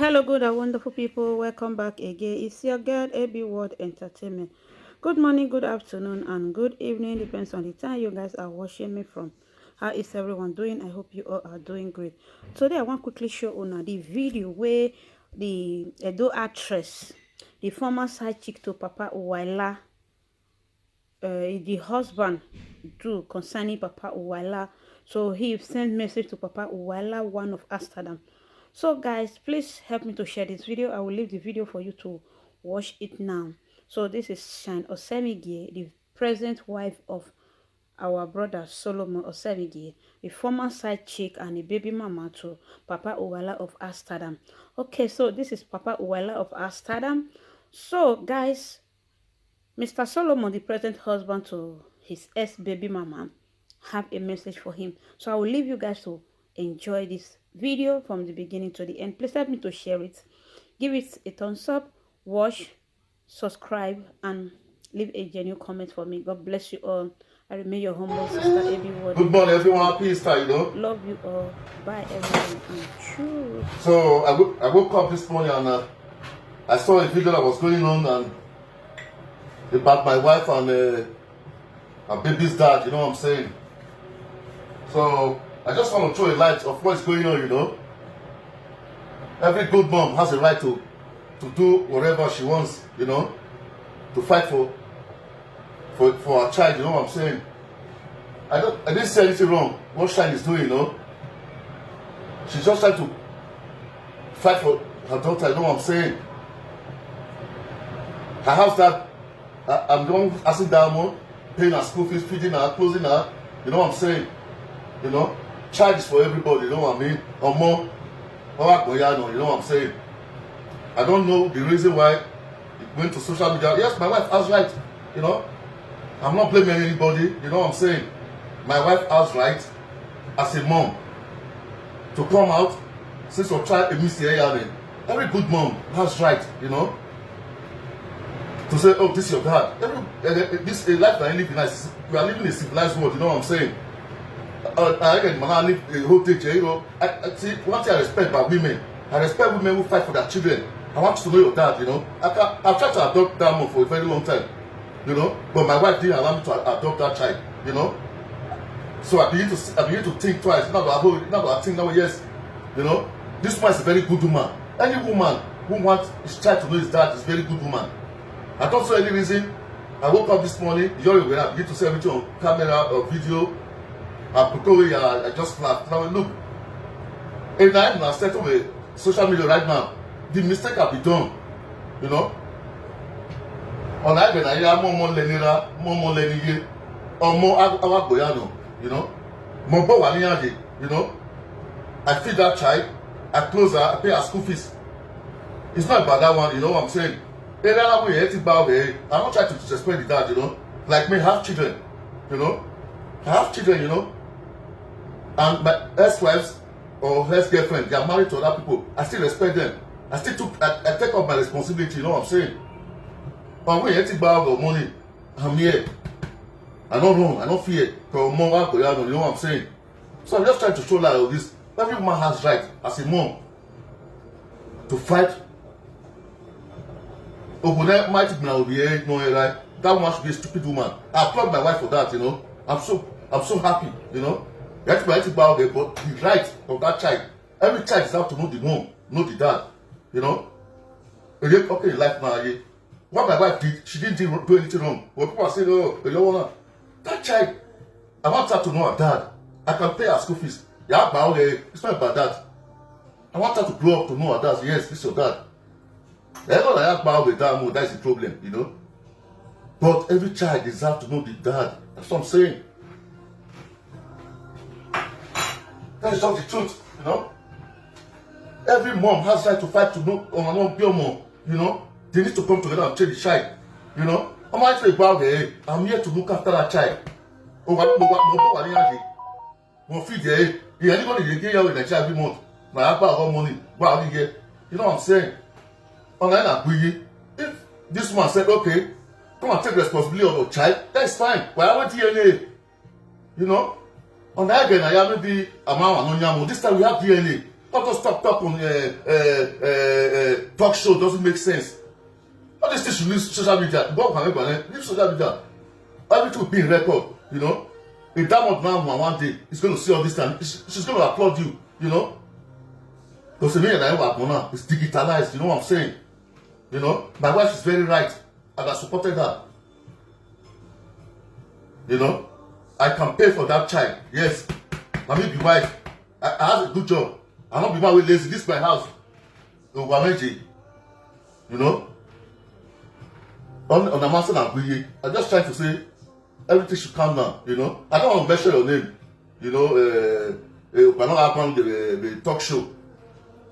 Hello, good and wonderful people. Welcome back again. It's your girl, AB World Entertainment. Good morning, good afternoon, and good evening. Depends on the time you guys are watching me from. How is everyone doing? I hope you all are doing great. Today, I want quickly show on the video where the Edo actress, the former side chick to Papa Uwaila, the husband do concerning Papa Uwala. So he sent message to Papa Uwala, one of Amsterdam. So guys, please help me to share this video. I will leave the video for you to watch it now. So this is Shine Osemigie, the present wife of our brother Solomon Osemigie, the former side chick and the baby mama to Papa Uwala of Amsterdam. Okay, so this is Papa Uwala of Amsterdam. So guys, Mr. Solomon, the present husband to his ex-baby mama, have a message for him. So I will leave you guys to enjoy this video from the beginning to the end. Please help me to share it. Give it a thumbs up, watch, subscribe, and leave a genuine comment for me. God bless you all. I remain your humble sister, AB Ward. Good morning, everyone. Happy Easter, Love you all. Bye, everyone. And choose. So I woke up this morning and I saw a video that was going on and about my wife and baby's dad. You know what I'm saying? So I just want to throw a light of what's going on. Every good mom has a right to do whatever she wants. To fight for her child. You know what I'm saying? I didn't say anything wrong. What Shine is doing. She's just trying to fight for her daughter. You know what I'm saying? Her house that I'm the one asking Diamond, paying her school fees, feeding her, clothing her. You know what I'm saying? Child is for everybody. You know what I mean? Or more. You know what I'm saying? I don't know the reason why it went to social media. Yes, my wife has right. I'm not blaming anybody. You know what I'm saying? My wife has right as a mom to come out since your child a miscarriage. Every good mom has right, to say, oh, this is your dad. This is a life that I live in. We are living in a civilized world. You know what I'm saying? I live a whole thing. I see one thing I respect about women. I respect women who fight for their children. I want you to know your dad. I've tried to adopt that mom for a very long time. But my wife didn't allow me to adopt that child. So I begin to think twice. Now I think now, yes, this woman is a very good woman. Any woman who wants his child to know his dad is a very good woman. I don't see any reason. I woke up this morning, I begin to say everything on camera or video. I just laughed. Now look, and I'm settled with social media right now. The mistake have been done. On I been more lenira, or more boyano. I feed that child, I close her, I pay her school fees. It's not about that one, you know what I'm saying? I'm not trying to disrespect the dad, Like me, I have children, I have children, And my ex-wives or ex-girlfriend, they are married to other people. I still respect them. I take up my responsibility, you know what I'm saying? But when you take back the money, I'm here. I don't run, I don't fear. You know what I'm saying? So I'm just trying to show light of this. Every woman has right as a mom to fight. That woman should be a stupid woman. I applaud my wife for that, I'm so happy, You have to about it, but the right of that child. Every child is out to know the mom, know the dad, Okay, in life now, what my wife did, she didn't do anything wrong. But people are saying, oh, you don't wanna. That child, I want her to know her dad. I can pay her school fees. Yeah, but it's not about that. I want her to grow up to know her dad. Yes, this is your dad. That is the problem, But every child deserves to know the dad. That's what I'm saying. That is just the truth, Every mom has right to fight to know or not be a mom, They need to come together and change the child, I'm actually about I'm here to look after that child. Feed anybody they get here with the child every month. My about money, you know what I'm saying? If this man said, okay, come and take responsibility of your child, that's fine. But I want DNA, On that again, I have maybe a man and this time we have DNA. All those talk on talk show doesn't make sense. All these things should use social media. Use social media. Everything will be in record, you know. If that month now one day, it's going to see all this time. She's going to applaud you, you know. Because the media that is digitalized, you know what I'm saying? You know, my wife is very right, and I supported her. You know, I can pay for that child. Yes, I mean, be wife. I have a good job. I'm not be my way lazy. This is my house. You know, on the master and I just try to say everything should calm down. You know, I don't want to mention your name. You know, the talk show.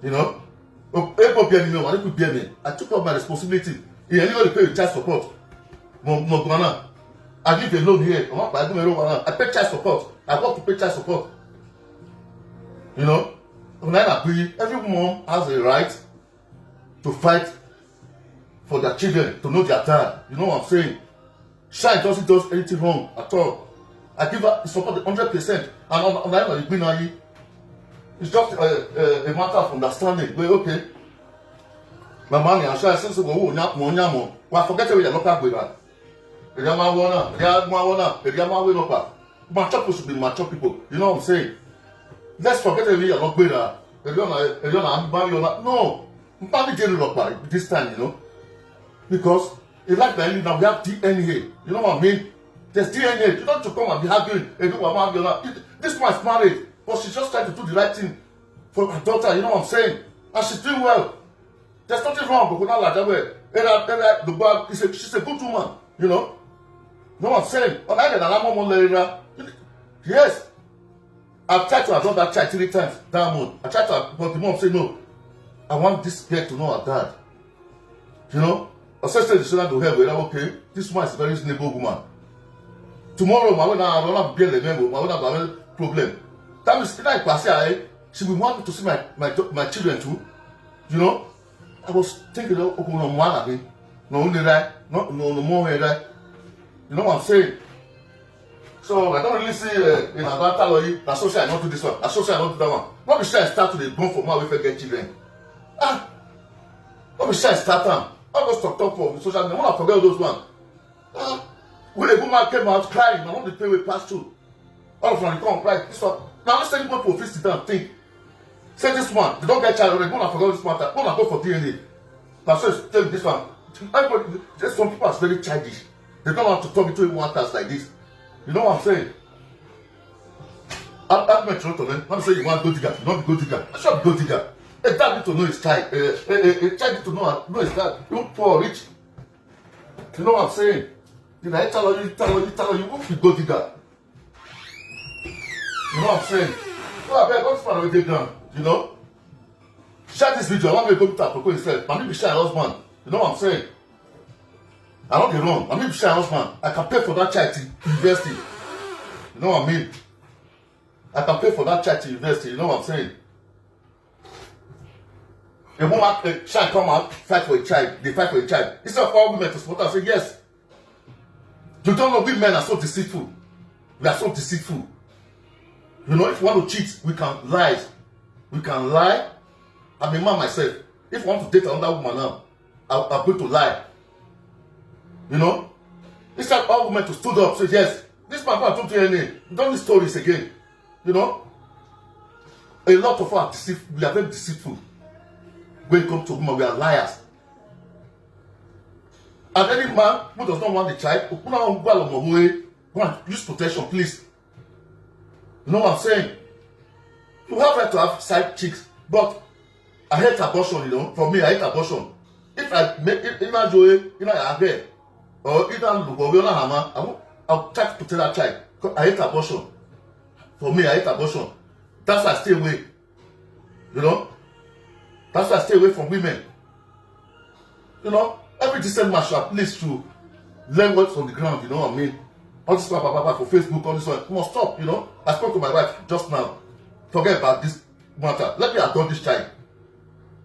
You know, I took up my responsibility. You only got to pay the child support. I live alone here. I pay child support. I work to pay child support. You know, every mom has a right to fight for their children, to know their dad. You know what I'm saying? Child doesn't do anything wrong at all. I give her support 100%. And it's just a matter of understanding. Well, okay. My money, I'm sure I say, well, forget everything. Mature people should be mature people. You know what I'm saying? Let's forget everything. You're not better. No. This time, you know. Because in life now we have DNA. You know what I mean? There's DNA. You don't have to come and be arguing. This man's married. But she's just trying to do the right thing for her daughter, you know what I'm saying? And she's doing well. There's nothing wrong with her. She's a good woman, you know? You know what I'm saying? Yes. I've tried to adopt that child 3 times, that month. I tried to, but the mom said, no, I want this girl to know her dad. You know? I said to the children to help, okay, this woman is a very reasonable woman. Tomorrow, I will not be a member, I will not have a problem. That means she will want me to see my children too. You know, I was thinking, no more right. You know what I'm saying? So I don't really see in Atlanta, that social I not do this one, that social I not do that one. Not be sure I start to the bone for my way to get children. Not be sure I start them. I just talk for social media. I want to forget those ones. When a woman came out crying, I want to pay with pass through. All of them come cry. This one. Now let's take people to face it and think. Say this one, they don't get child already. Go and forget this one. Go and go for DNA. Now so tell this one. Everybody, just some people are very childish. They don't want to talk into one task like this. You know what I'm saying? I've mentioned to them. I'm saying you want to go digger. You want to go digger. I should go digger. A dad need to know his child. A child need to know his dad. You poor rich. You know what I'm saying? Did I tell you, you won't be go digger. You know what I'm saying? So I beg, what's far away down? You know? Share this video. I want me to go to Apoko instead. I need to share husband. You know what I'm saying? I don't get wrong. I need to share husband. I can pay for that child to university. You know what I mean? I can pay for that child to university. You know what I'm saying? A woman, a child come out, fight for a child. They fight for a child. Instead of all women to support her, say yes. You don't know we men are so deceitful. We are so deceitful. You know, if you want to cheat, we can lie. We can lie. I'm a man myself. If you want to date another woman now, I'm going to lie. You know? Instead of all women to stood up, say, yes, this man can't do anything. Don't need stories again. You know? A lot of us are we are very deceitful. When it comes to women, we are liars. And any man who does not want the child, go and use protection, please. You know what I'm saying? You have right to have side chicks, but I hate abortion, you know. For me, I hate abortion. If I make it in a joy, in a hair, or in a hammer, I'll try to protect that child. I hate abortion. For me, I hate abortion. That's why I stay away. You know? That's why I stay away from women. You know? Every decent man should at least to learn what's on the ground, you know what I mean? All this for Facebook, all this one. You must stop, you know? I spoke to my wife just now. Forget about this matter. Let me adopt this child.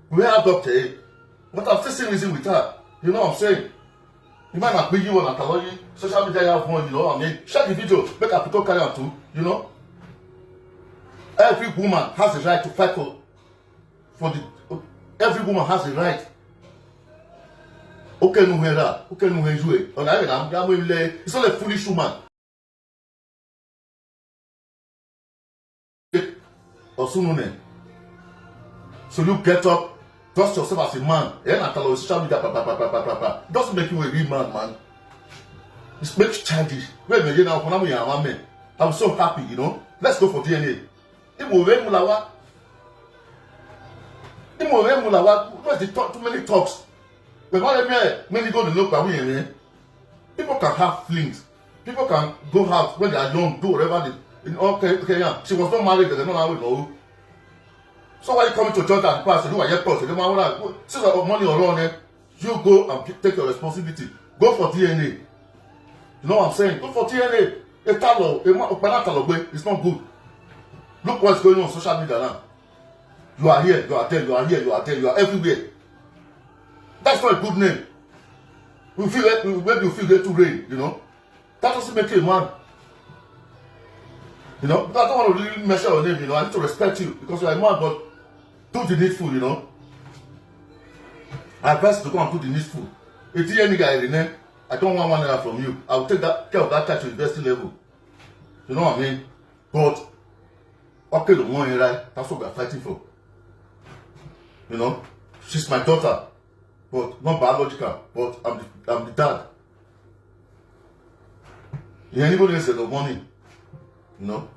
We adopt her, but I'm still seeing reason with her. You know what I'm saying? You might not be you on Ataloyi, social media have one, you know what I mean? Share the video, make a people carry on too, you know? Every woman has the right to fight for for the every woman has a right. Okay, no here, okay, no here. It's not a foolish woman. So you get up, dust yourself as a man. It doesn't make you a real man. It makes you childish. I'm so happy, you know. Let's go for DNA. Where's the talk? Too many talks. But when you go to look at people can have flings. People can go out when they are young, do whatever they. Okay, yeah. She was not married, they're not married, no. So why you coming to church and pastor? You are yet pastor. Since money around, you go and take your responsibility. Go for DNA. You know what I'm saying? Go for DNA. It's not good. Look what's going on social media now. You are here, you are there, you are here, you are there, you are everywhere. That's not a good name. When you feel get to rain, you know. That doesn't make you a man. You know, because I don't want to really measure your name, you know. I need to respect you because you are a man, but do the needful, you know. I advise you to go and do the needful. If you any guy, I don't want $1 from you. I will take that care of that child to university level. You know what I mean? But okay, the money, right? That's what we are fighting for. You know, she's my daughter, but not biological. But I'm the dad. Anybody else has the money, you know.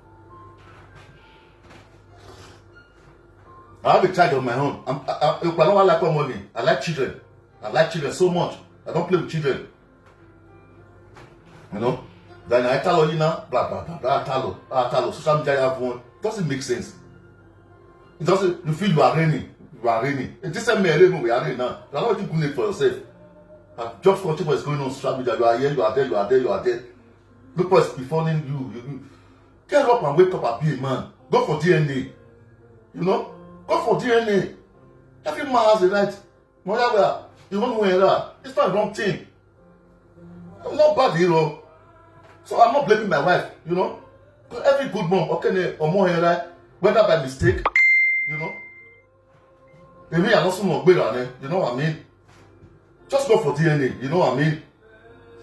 I have a child of my own. I don't like money. I like children. I like children so much. I don't play with children. You know. Then I tell you now, blah blah blah blah. Talo. Social media have one. Doesn't make sense. It doesn't. You feel you are raining. You are raining. It doesn't make sense. We are raining now. You are not making good for yourself. Just watching what is going on social media. You are here. You are there. You are there. You are there. Look what's befalling you. Get up and wake up and be a man. Go for DNA. You know. Go for DNA. Every man has a right. Whatever. You don't know that. It's not a wrong thing. I'm not bad, you know. So I'm not blaming my wife, you know. Every good mom, okay, or more here, whether by mistake, you know. Maybe I'm not so much better, you know what I mean? Just go for DNA, you know what I mean?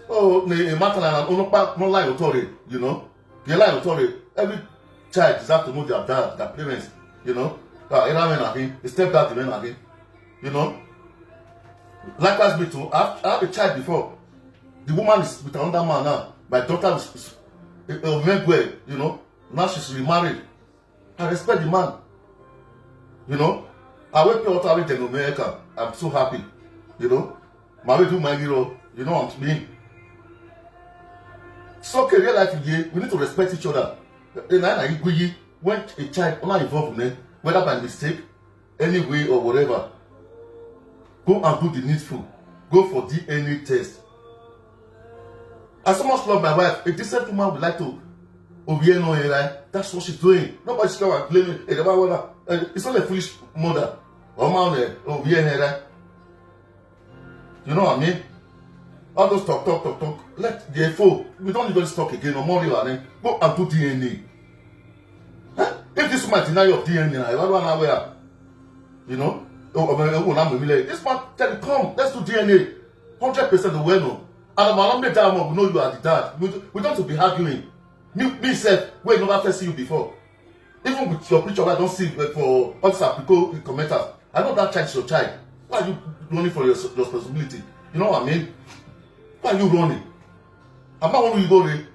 Oh, a matter like no line authority, you know. The line authority, every child deserves to know their dad, their parents, you know. The stepdad, the men, you know. Likewise, me too. I have a child before. The woman is with another man now. My daughter is you know. Now she's remarried. I respect the man. You know. I went to Ottawa in America. I'm so happy. You know. Married to my hero. You know what I mean? So real life again, we need to respect each other. When a child not involved in it, whether by mistake, any way or whatever, go and do the needful. Go for DNA test. I so much love my wife. A decent woman would like to that's what she's doing. Nobody's going to blame it. It's not a foolish mother. You know what I mean? All those talk. Let the FO. We don't need to talk again. No more. Go and do DNA. If this man deny your DNA, I don't know where. You know? This man tell you, come, let's do DNA. 100% the well known. And I'm not that we know you are the dad. We don't have to be arguing. Me said, we never first see you before. Even with your picture, I don't see for all these applicable commenters. I know that child is your child. Why are you running for your responsibility? You know what I mean? Why are you running? I'm not one you go there.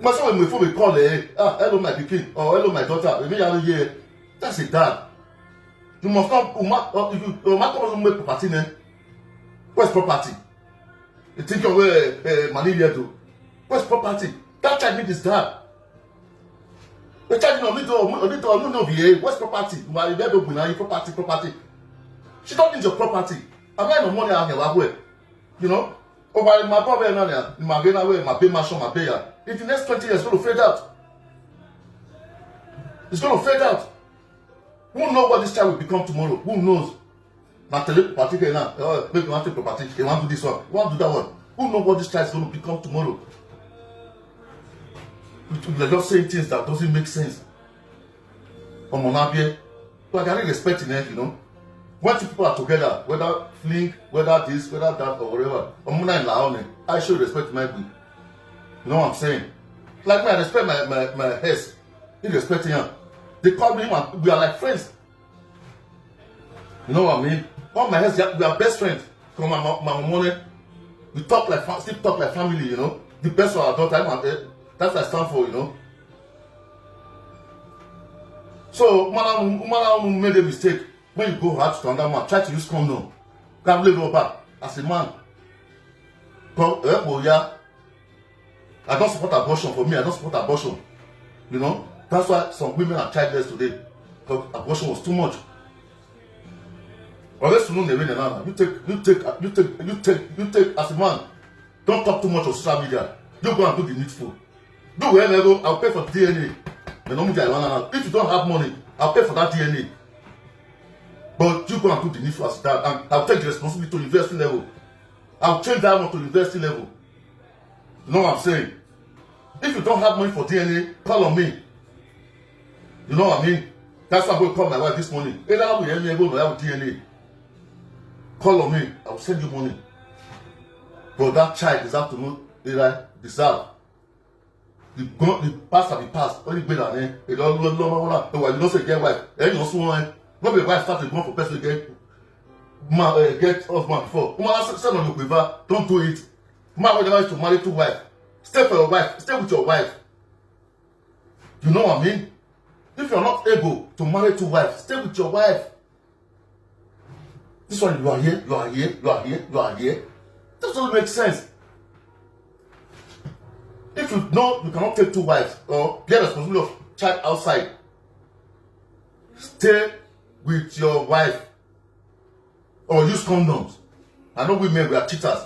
But so when we call hello my pikin or hello my daughter, that's a dad. You must not if you doesn't make property name. Where's property? You think of where money here do? Where's property? That child needs his dad. The child need to be where's property? Property. She don't need your property. I'm not no money out here. You know? Over my problem now, my pay mansion, my pay. In the next 20 years, it's going to fade out. It's going to fade out. Who knows what this child will become tomorrow? Who knows? Now tell you property now. Maybe you want to take property. You want to do this one. You want to do that one. Who knows what this child is going to become tomorrow? They're just saying things that doesn't make sense. or Monabie. So I can really respect in it, you know. When two people are together, whether fling, whether this, whether that, or whatever, I should respect my people. You know what I'm saying? Like me, I respect my ex. He respect him. They call me, we are like friends. You know what I mean? All my ex, we are best friends. Come my money. We talk like still talk like family, you know. The best for our daughter, that's what I stand for, you know. So, man made a mistake. When you go out to another man, try to use condom. Can't live over as a man. I don't support abortion. For me, I don't support abortion. You know, that's why some women are childless today. Because abortion was too much. Unless you know the way they are, you take as a man. Don't talk too much on social media. You go and do the needful. Do wherever I'll pay for DNA. If you don't have money, I'll pay for that DNA. But you go and do the needful as that, and I'll take the responsibility to university level. I'll change that one to university level. You know what I'm saying? If you don't have money for DNA, call on me. You know what I mean? That's why I'm going to call my wife this morning. Either I will have DNA. Call on me. I will send you money. But that child deserves to know either deserve. The past have been passed. Only better than it. You don't say get wife. And you also want not be wife started going for person get husband before. Send on your quiver. Don't do it. Man, when you to marry two wives, stay for your wife. Stay with your wife. You know what I mean? If you're not able to marry two wives, stay with your wife. This one, you are here, you are here, you are here, you are here. That doesn't make sense. If you know you cannot take two wives or get responsibility of child outside, stay with your wife or use condoms. I know women, we are cheaters.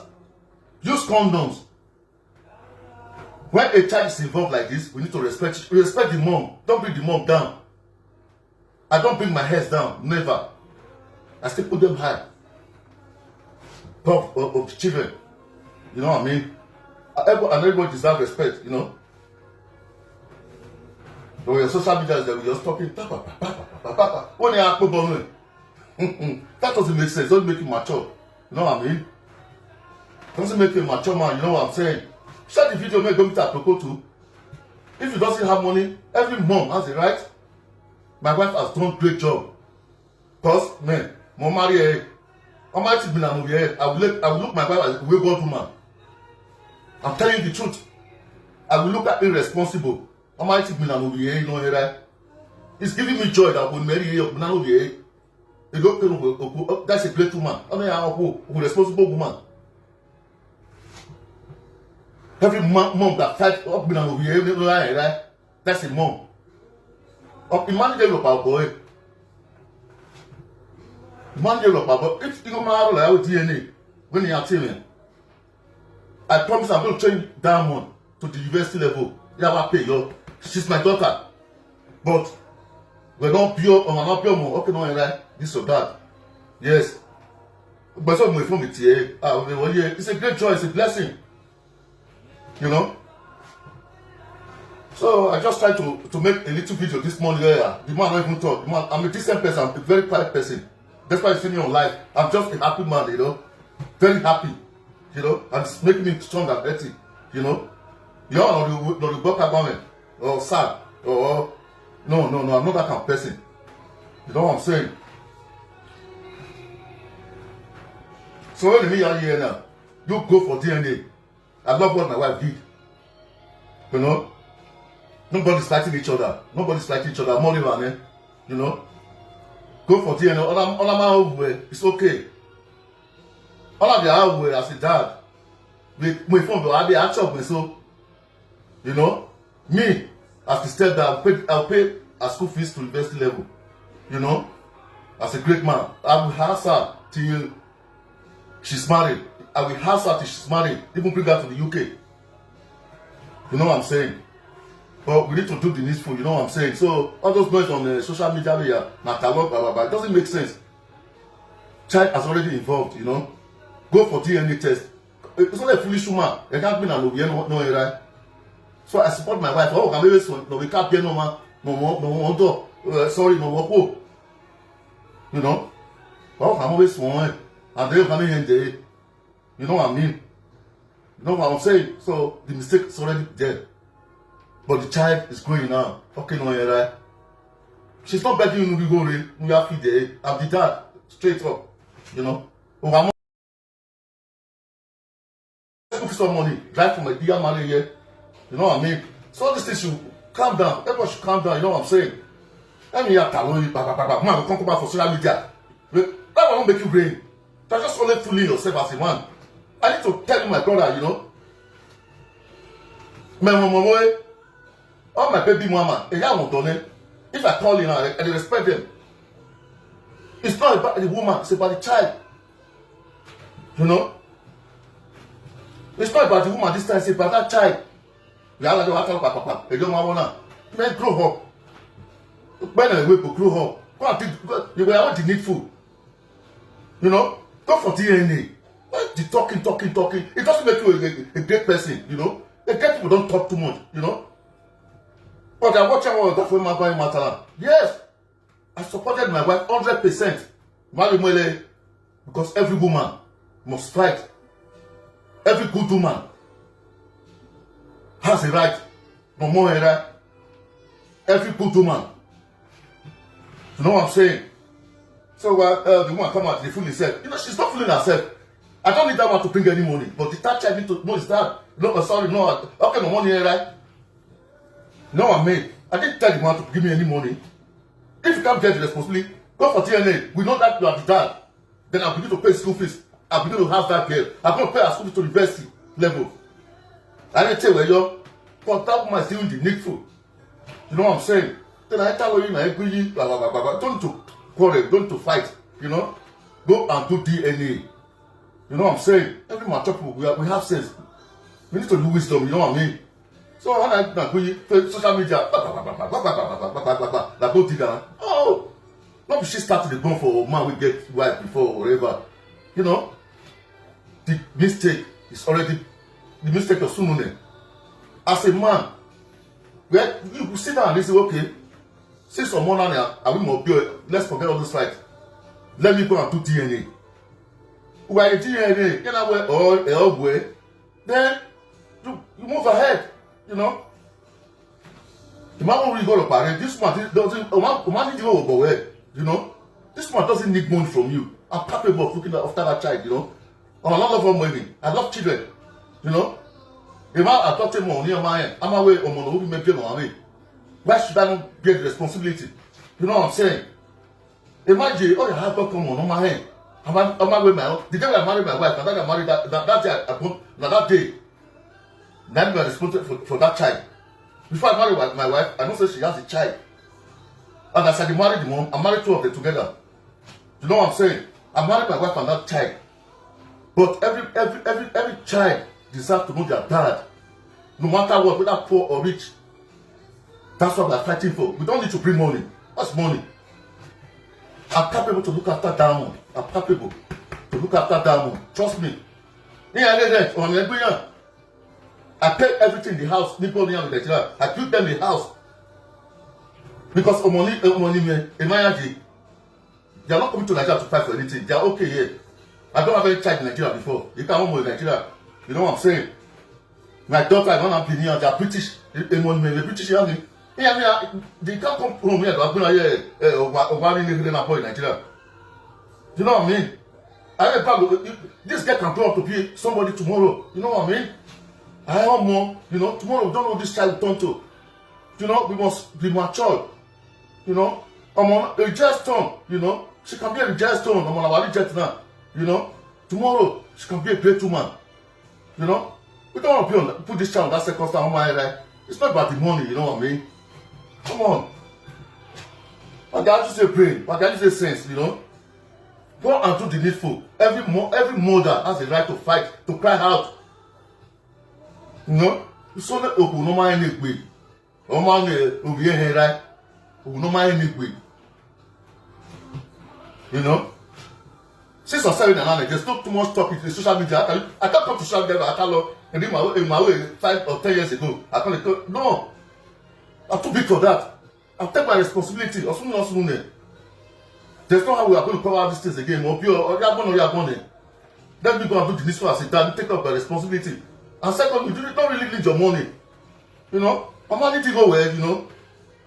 Use condoms. When a child is involved like this, we need to respect the mom. Don't bring the mom down. I don't bring my heads down. Never. I still put them high. Top of the children. You know what I mean? And everybody deserves respect, you know. But your social media is that we're just talking. That doesn't make sense. It doesn't make you mature. You know what I mean? Doesn't make you a mature man, you know what I'm saying? Share the video, make go to Apoko too. If you doesn't have money, every mom has a right. My wife has done a great job. Because, man, my marry I might be a movie. I will look my wife as a wayward woman. I'm telling you the truth. I will look at irresponsible. I might be a movie, you know, right? It's giving me joy that when marry you, that's a great woman. I mean, I'm a responsible woman. Every mom that fight up in a movie, right? That's a mom. Imagine they look our boy. Imagine they look our boy. If you go marry like DNA, when you are telling, I promise I'm going to train Diamond to the university level. You have to pay yo. She's my daughter. But we're not pure or not pure more. Okay, no, right? This or that. Yes. But so my phone with you. It's a great joy, it's a blessing. You know? So I just tried to make a little video this morning. The man not even talk. I'm a decent person, I'm a very quiet person. That's why you see me on live. I'm just a happy man, you know. Very happy. You know, and it's making me strong and healthy. You know? You're not the work about it. Or sad. Or no, I'm not that kind of person. You know what I'm saying? So when me are here now, you go for DNA. I love what my wife did. You know? Nobody's fighting each other. Nobody's fighting each other. More than you know? Go for DNA. All I'm way. It's okay. All of the way as a dad. My phone will have the actual so. You know? Me, as the stepdad, I'll pay a school fees to university level. You know? As a great man. I will house her till she's married. I will house her till she's married. Even bring her to the UK. You know what I'm saying? But we need to do the needful, you know what I'm saying? So, all those noise on the social media, it doesn't make sense. Child has already involved, you know? Go for DNA test. It's not a foolish woman. You can't be no, right? So I support my wife. Oh, can we can't be no man, no. sorry, no work. You know? Well, I'm always one, and they're coming in there. You know what I mean? You know what I'm saying? So the mistake is already there. But the child is growing now. Okay, no, you're right. She's not begging you to go in. We have to there. I'm the dad. Straight up. You know? Oh, I'm looking for some money. Drive for my dear money here. You know what I mean? So all these things should calm down. Everyone should calm down. You know what I'm saying? Let me have talent. Man, come back for social media. That will not make you brain. You're just only fooling yourself as a man. I need to tell you, my brother, you know. My mama, all my baby mama, if I call you now and they respect them, it's not about the woman, it's about the child. You know? It's not about the woman this time, it's about that child. Man, grow up. When I wake up, grow up. Go and think, you will want the needful. You know? Go for DNA. The talking. It doesn't make you a great person, you know? The great people don't talk too much, you know? But I watch out that for my matter. Yes, I supported my wife 100%. Because every woman must fight. Every good woman has a right. No more a right. Every good woman. You know what I'm saying? So the woman come out, they fool herself. You know, she's not fooling herself. I don't need that one to bring any money. But the third child need to know is that. No, sorry, no. Okay, no money, right? You know what I mean? I didn't tell the man to give me any money. If you can't get the responsibility, go for TNA. We know that you are the dad. Then I'll begin to pay school fees. I'll begin to have that girl. I'm going to pay her school fees to university level. I didn't tell where you're. But that woman is doing the needful. You know what I'm saying? Then I tell you, don't to quarrel, don't to fight. You know? Go and do DNA. You know what I'm saying? Every mature people, we have sense. We need to do wisdom, you know what I mean? So when I go social media, like go digger. Oh, not she started the gun for a man we get wife before or whatever. You know, the mistake is already the mistake of Sunune. As a man, where you sit down and say, okay, since some money I will more build, let's forget all this fight. Let me go and do DNA. Why DNA, you know where all way, then you move ahead. You know, the man won't really go to Paris. This man doesn't. You know, this man doesn't need money from you. I'm capable of looking after that child. You know, I'm a lot of money. I love children. You know, the man I talk to him on near my end. I'm away on money. Make them away. Why should I not get the responsibility? You know what I'm saying? Imagine all the hard work come on my hand. I'm away my. The day I married my wife, and then I married that day. That day. Then we are responsible for that child. Before I married my wife, I know say she has a child. And as I married the mom, I married two of them together. You know what I'm saying? I married my wife and that child. But every child deserves to know their dad. No matter what, whether poor or rich. That's what we are fighting for. We don't need to bring money. What's money? I'm capable to look after Diamond. I'm capable to look after Diamond. Trust me. I paid everything in the house. I built them a house. Because money, they are not coming to Nigeria to fight for anything. They are okay here. I don't have any child in Nigeria before. You can't home in Nigeria. You know what I'm saying? My daughter, I don't have been here. They are British. They're British. They can't come home here. In Nigeria. You know what I mean? This guy can grow up to be somebody tomorrow. You know what I mean? I want more, you know, tomorrow we don't know what this child will turn to. You know, we must be mature. You know, I'm on a jet stone, you know. She can be a jet stone, I'm on a jet now. You know, tomorrow she can be a great woman. You know, we don't want to put this child on that second stand on my head. It's not about the money, you know what I mean? Come on. But I just say brain, but I just say sense, you know. Go and do the needful. Every mother has a right to fight, to cry out. You know, so that open no mind anyway. No man will be here, right? No mind anyway. You know, 6 or 7 and there's not too much talking to social media. I can't come to social media. I can't look in my way 5 or 10 years ago. I can't no. I'm too big for that. I'll take my responsibility. There's no how we are going to cover these things again. Or you're going. Let me go and do the needful as a dad, take up my responsibility. And second, you don't really need your money. You know, my money didn't go well, you know.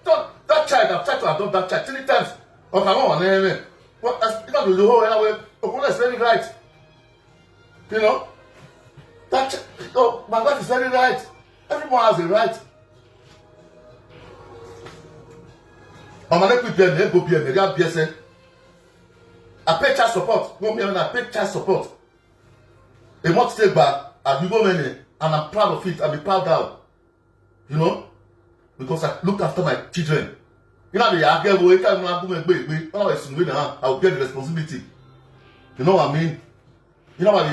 That child, I've tried to adopt that child 3 times. Okay, I want one. Well, if I do the whole way, that's very right. You know, my wife is very right. Everyone has a right. I'm going to go PMA. I pay child support. I pay child support. A month take back, I go many, and I'm proud of it. I'm a proud dad. You know, because I look after my children. You know, I will get the responsibility. You know what I mean? You know what I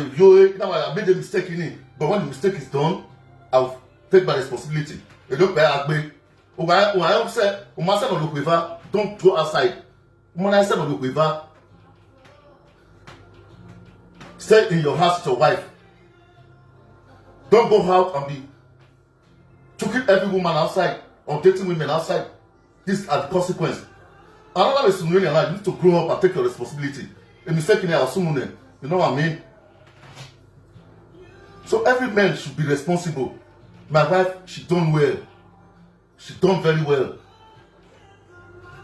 made a mistake in it, but when the mistake is done, I'll take my responsibility. You don't pay agbe. Don't go outside. Stay in your house with your wife. Don't go out and be choking every woman outside or dating women outside. These are the consequences. Another way to know your life, you need to grow up and take your responsibility. A mistake in your you know what I mean? So every man should be responsible. My wife, she done well. She done very well.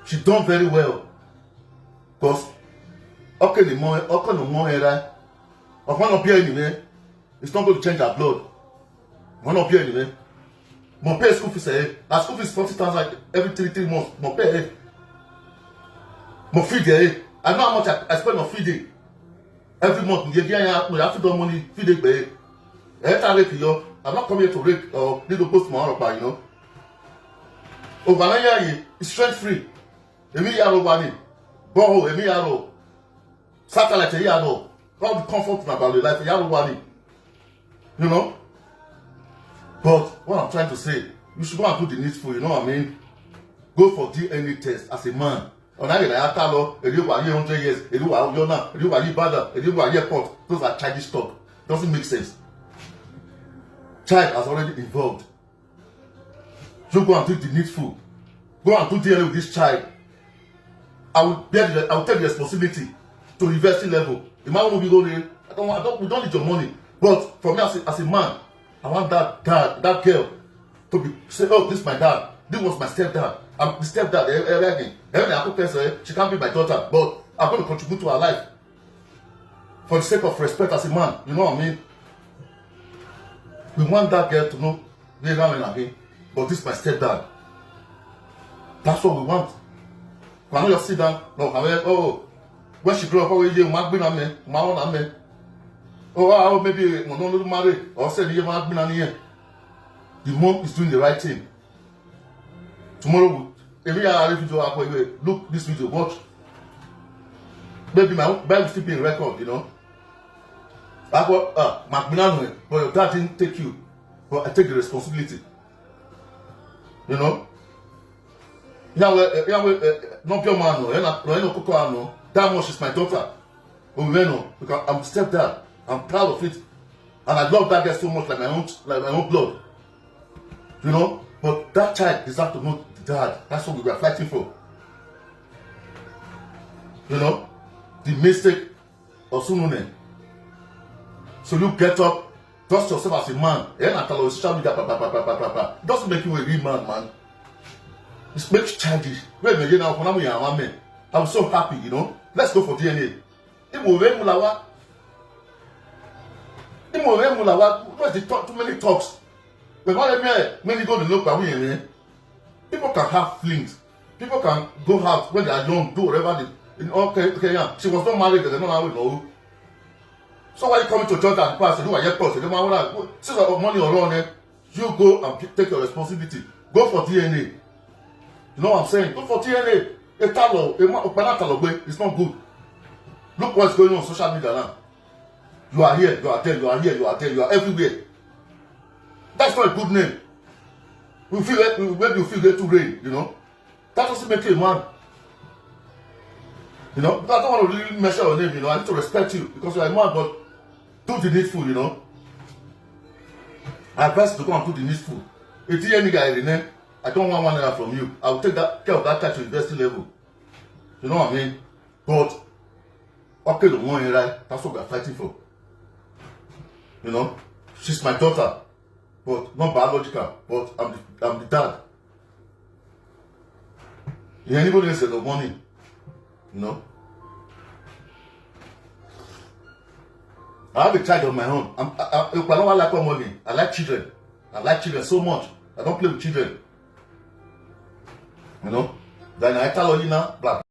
She done very well. Because okay, the more era, of one of anyway, it's not going to change our blood. One of anyway. My pay school fees ahead. Our school fees 40,000 every 3 months. My pay ahead. My feed ahead. I know how much I spend on feeding. Every month, you have to do money feeding pay. I'm not coming here to rake or need to post my own, you know. Overnight, it's stress free. Emi yaro bani. Boho, emi yaro. Satellite yaro. All the comfort about the life yaro bani. You know? But what I'm trying to say, you should go and do the needful, you know what I mean? Go for DNA test as a man. On that, I have 100 years, those are childish talk. Doesn't make sense. Child has already involved. You go and do the needful. Go and do DNA with this child. I will take the responsibility to university level. The man will be going, we don't need your money. But for me as a man, I want that girl to be say, oh, this is my dad. This was my stepdad. I'm the stepdad. She can't be my daughter, but I'm going to contribute to her life for the sake of respect as a man. You know what I mean? We want that girl to know, but this is my stepdad. That's what we want. When I just sit down, no, oh, when she grew up, oh, maybe marry or say the mom is doing the right thing. Tomorrow, if you are video, look this video, watch. Maybe my Bible will still be in record, you know. I go, but your dad didn't take you, but I take the responsibility. You know. Not your man, no. That much is my daughter. Because I'm stepdad. I'm proud of it. And I love that girl so much like my own blood. You know? But that child deserves to know the dad. That's what we were fighting for. You know? The mistake of Sunune. So you get up, trust yourself as a man. Social media, it doesn't make you a real man. It makes you childish. I'm so happy, you know. Let's go for DNA. Where's the talk? Too many talks. But when you go to look at me, people can have flings. People can go out when they are young, do whatever they. Okay, yeah. She was not married, they don't know how we know. So why you coming to church and pass? You are yet close. You don't want to money around it. You go and take your responsibility. Go for DNA. You know what I'm saying? Go for DNA. It's not good. Look what's going on social media now. You are here, you are there, you are here, you are there, you are everywhere. That's not a good name. When you feel there to rain, you know. That doesn't make you a man. You know, I don't want to really measure your name, you know. I need to respect you because you are a man, but do the needful, you know. I advise you to go and do the needful. If you any guy in there, I don't want 1 naira from you. I will take that care of that child to university level. You know what I mean? But okay, the 1 naira, that's what we are fighting for. You know, she's my daughter, but not biological. But I'm the dad. Yeah, anybody else the money, you know. I have a child of my own. I don't like money. I like children. I like children so much. I don't play with children. You know. Then I tell you now, black.